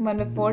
1/4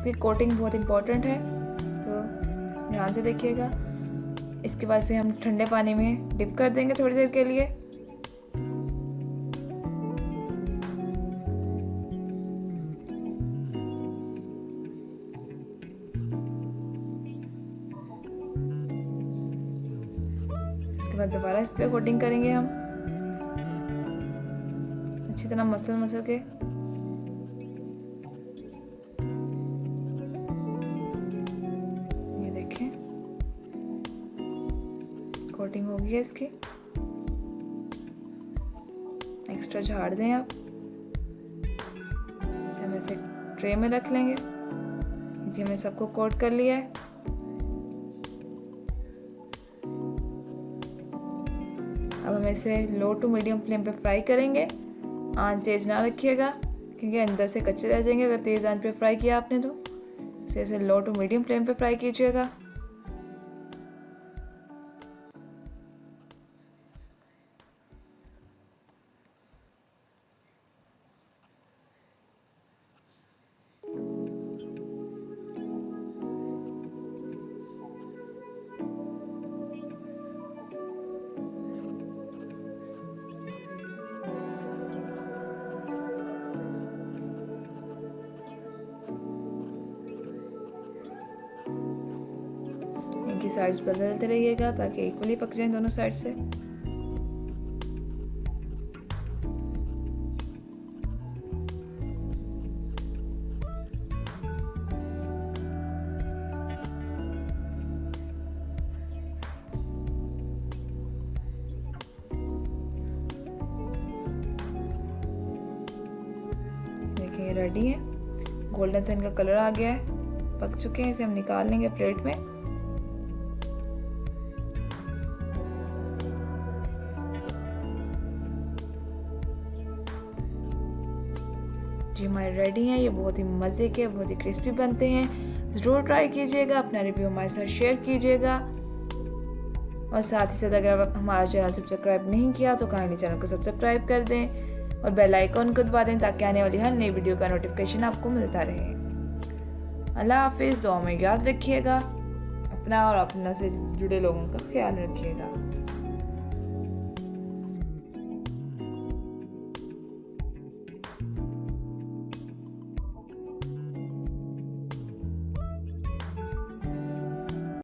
इसकी कोटिंग बहुत इम्पोर्टेंट है, तो ध्यान से देखिएगा। इसके बाद से हम ठंडे पानी में डिप कर देंगे थोड़ी देर के लिए। इसके बाद दोबारा इस पर कोटिंग करेंगे हम अच्छी तरह मसल के। ये देखें कोटिंग हो गई है इसकी। एक्स्ट्रा झाड़ दें आप। इसे हम ऐसे ट्रे में रख लेंगे। जी हमने सबको कोट कर लिया है। अब हम इसे लो टू मीडियम फ्लेम पे फ्राई करेंगे। आंच तेज ना रखिएगा क्योंकि अंदर से कच्चे रह जाएंगे अगर तेज़ आंच पे फ्राई किया आपने तो। इसे लो टू मीडियम फ्लेम पे फ्राई कीजिएगा। इनकी साइड्स बदलते रहिएगा ताकि इक्वली पक जाएं दोनों साइड से। देखिए ये रेडी है। गोल्डन सा इनका कलर आ गया है, पक चुके हैं। इसे हम निकाल लेंगे प्लेट में। जी हमारे रेडी हैं। ये बहुत ही मज़े के, बहुत ही क्रिस्पी बनते हैं। ज़रूर ट्राई कीजिएगा। अपना रिव्यू हमारे साथ शेयर कीजिएगा और साथ ही साथ अगर आप हमारा चैनल सब्सक्राइब नहीं किया तो काइंडली चैनल को सब्सक्राइब कर दें और बेल आइकन को दबा दें ताकि आने वाली हर नई वीडियो का नोटिफिकेशन आपको मिलता रहे। अल्लाह हाफिज़। दुआ में याद रखिएगा। अपना और अपना से जुड़े लोगों का ख्याल रखिएगा।